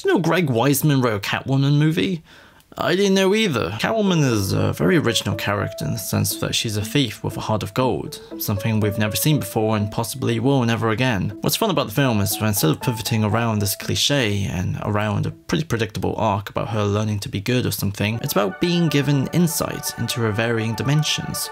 Did you know Greg Weisman wrote a Catwoman movie? I didn't know either. Catwoman is a very original character in the sense that she's a thief with a heart of gold, something we've never seen before and possibly will never again. What's fun about the film is that instead of pivoting around this cliche and around a pretty predictable arc about her learning to be good or something, it's about being given insight into her varying dimensions.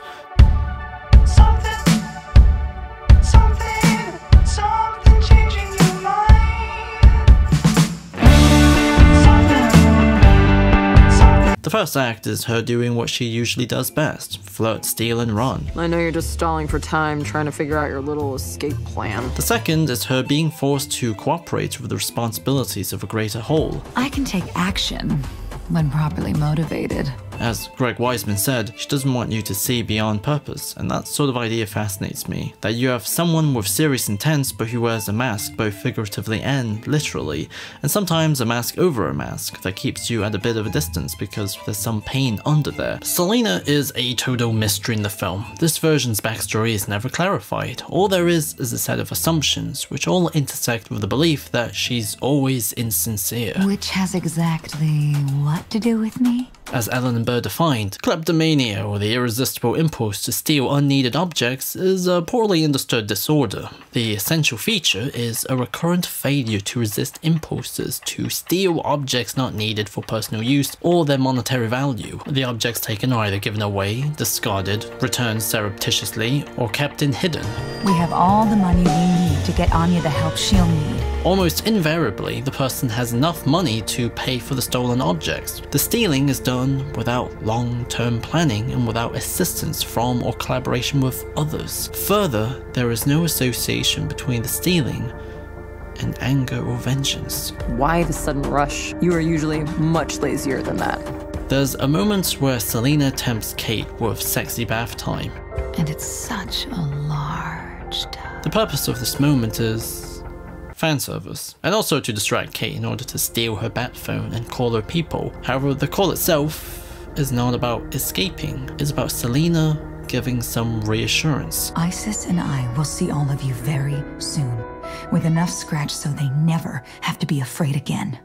The first act is her doing what she usually does best: flirt, steal, and run. I know you're just stalling for time, trying to figure out your little escape plan. The second is her being forced to cooperate with the responsibilities of a greater whole. I can take action when properly motivated. As Greg Weisman said, she doesn't want you to see beyond purpose, and that sort of idea fascinates me. That you have someone with serious intent but who wears a mask both figuratively and literally, and sometimes a mask over a mask that keeps you at a bit of a distance because there's some pain under there. Selina is a total mystery in the film. This version's backstory is never clarified. All there is a set of assumptions which all intersect with the belief that she's always insincere. Which has exactly what to do with me? As Ellen and Burr defined, kleptomania, or the irresistible impulse to steal unneeded objects, is a poorly understood disorder. The essential feature is a recurrent failure to resist impulses to steal objects not needed for personal use or their monetary value. The objects taken are either given away, discarded, returned surreptitiously, or kept in hidden. We have all the money we need to get Anya the help she'll need. Almost invariably, the person has enough money to pay for the stolen objects. The stealing is done without long-term planning and without assistance from or collaboration with others. Further, there is no association between the stealing and anger or vengeance. Why the sudden rush? You are usually much lazier than that. There's a moment where Selina tempts Kate with sexy bath time. And it's such a large tub. The purpose of this moment is fan service, and also to distract Kate in order to steal her bat phone and call her people. However, the call itself is not about escaping, it's about Selina giving some reassurance. Isis and I will see all of you very soon, with enough scratch so they never have to be afraid again.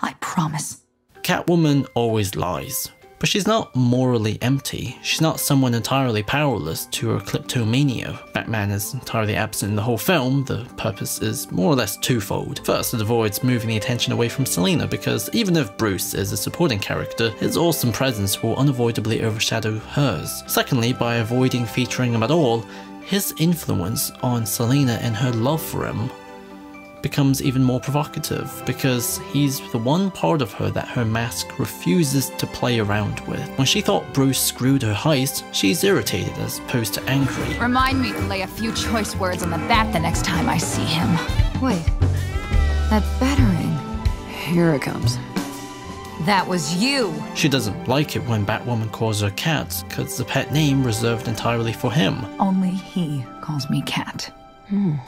I promise. Catwoman always lies. But she's not morally empty. She's not someone entirely powerless to her kleptomania. Batman is entirely absent in the whole film. The purpose is more or less twofold. First, it avoids moving the attention away from Selina because even if Bruce is a supporting character, his awesome presence will unavoidably overshadow hers. Secondly, by avoiding featuring him at all, his influence on Selina and her love for him becomes even more provocative because he's the one part of her that her mask refuses to play around with. When she thought Bruce screwed her heist, she's irritated as opposed to angry. Remind me to lay a few choice words on the bat the next time I see him. Wait, that battering. Here it comes. That was you! She doesn't like it when Batwoman calls her Cat, because the pet name reserved entirely for him. Only he calls me Cat.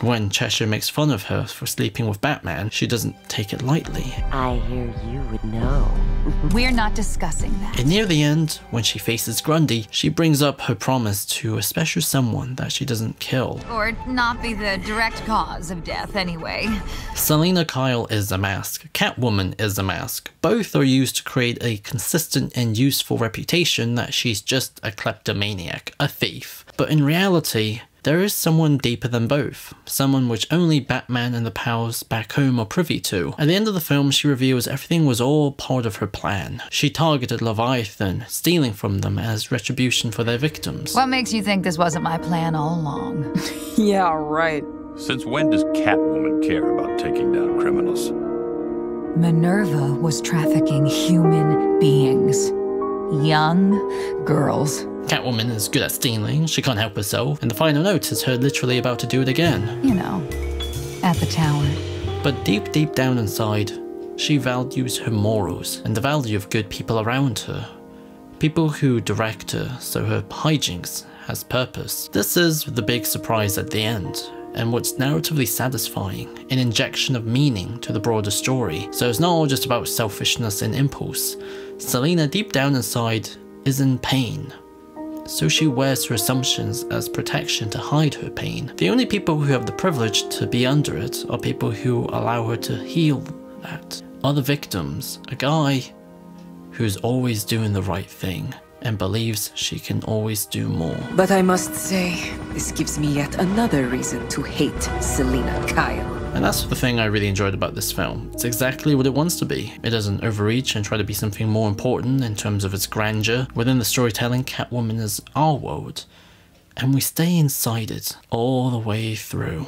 When Cheshire makes fun of her for sleeping with Batman, she doesn't take it lightly. I hear you would know. We're not discussing that. And near the end, when she faces Grundy, she brings up her promise to a special someone that she doesn't kill. Or not be the direct cause of death, anyway. Selina Kyle is a mask. Catwoman is a mask. Both are used to create a consistent and useful reputation that she's just a kleptomaniac, a thief. But in reality, there is someone deeper than both, someone which only Batman and the powers back home are privy to. At the end of the film, she reveals everything was all part of her plan. She targeted Leviathan, stealing from them as retribution for their victims. What makes you think this wasn't my plan all along? Yeah, right. Since when does Catwoman care about taking down criminals? Minerva was trafficking human beings. Young girls. Catwoman is good at stealing, she can't help herself, and the final note is her literally about to do it again. You know, at the tower. But deep down inside, she values her morals and the value of good people around her. People who direct her so her hijinks has purpose. This is the big surprise at the end, and what's narratively satisfying, an injection of meaning to the broader story. So it's not all just about selfishness and impulse. Selina deep down inside is in pain. So she wears her assumptions as protection to hide her pain. The only people who have the privilege to be under it are people who allow her to heal that. Other victims, a guy who's always doing the right thing and believes she can always do more. But I must say, this gives me yet another reason to hate Selena Kyle. And that's the thing I really enjoyed about this film. It's exactly what it wants to be. It doesn't overreach and try to be something more important in terms of its grandeur. Within the storytelling, Catwoman is our world, and we stay inside it all the way through.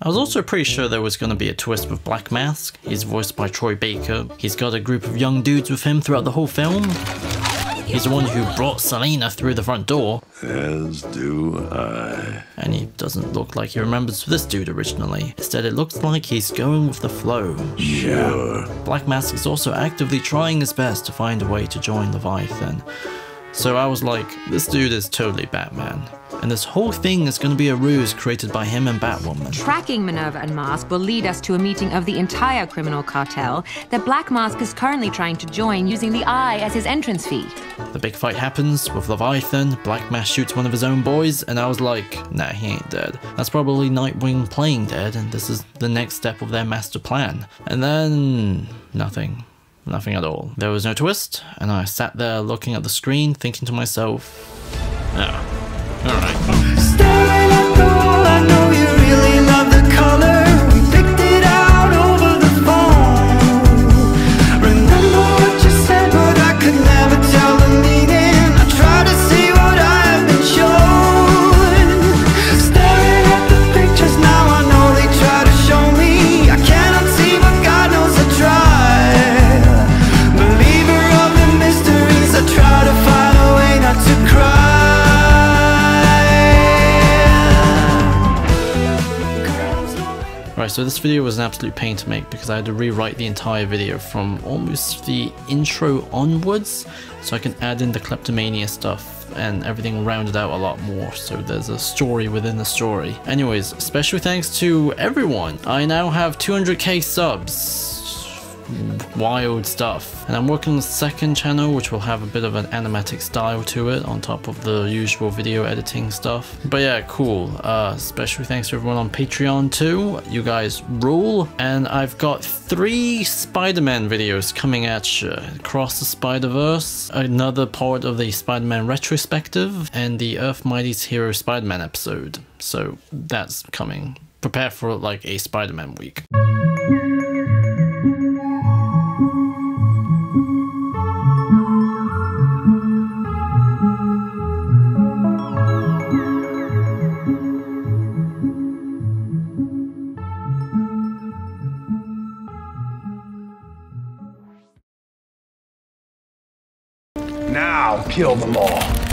I was also pretty sure there was going to be a twist with Black Mask. He's voiced by Troy Baker. He's got a group of young dudes with him throughout the whole film. He's the one who brought Selena through the front door. As do I. And he doesn't look like he remembers this dude originally. Instead, it looks like he's going with the flow. Sure. Black Mask is also actively trying his best to find a way to join Leviathan. So I was like, this dude is totally Batman. And this whole thing is going to be a ruse created by him and Batwoman. Tracking Minerva and Mask will lead us to a meeting of the entire criminal cartel that Black Mask is currently trying to join using the Eye as his entrance fee. The big fight happens with Leviathan. Black Mask shoots one of his own boys, and I was like, nah, he ain't dead. That's probably Nightwing playing dead, and this is the next step of their master plan. And then nothing. Nothing at all. There was no twist, and I sat there looking at the screen thinking to myself, oh. Alright. Staring at the wall, I know you really love the color. We picked it out over the phone. Remember what you said, but I could never tell the meaning. I try to see what I have been shown. Staring at the pictures now, I know they try to show me. I cannot see, but God knows I try. Believer of the mysteries, I try to find a way not to cry. Right, so this video was an absolute pain to make because I had to rewrite the entire video from almost the intro onwards so I can add in the kleptomania stuff and everything rounded out a lot more, so there's a story within the story. Anyways, special thanks to everyone. I now have 200k subs. Wild stuff. And I'm working on the second channel, which will have a bit of an animatic style to it on top of the usual video editing stuff. But yeah, cool. Special thanks to everyone on Patreon too. You guys rule. And I've got 3 Spider-Man videos coming at you. Across the Spider-Verse, another part of the Spider-Man retrospective, and the Earth Mightiest Hero Spider-Man episode. So that's coming. Prepare for like a Spider-Man week. Now kill them all.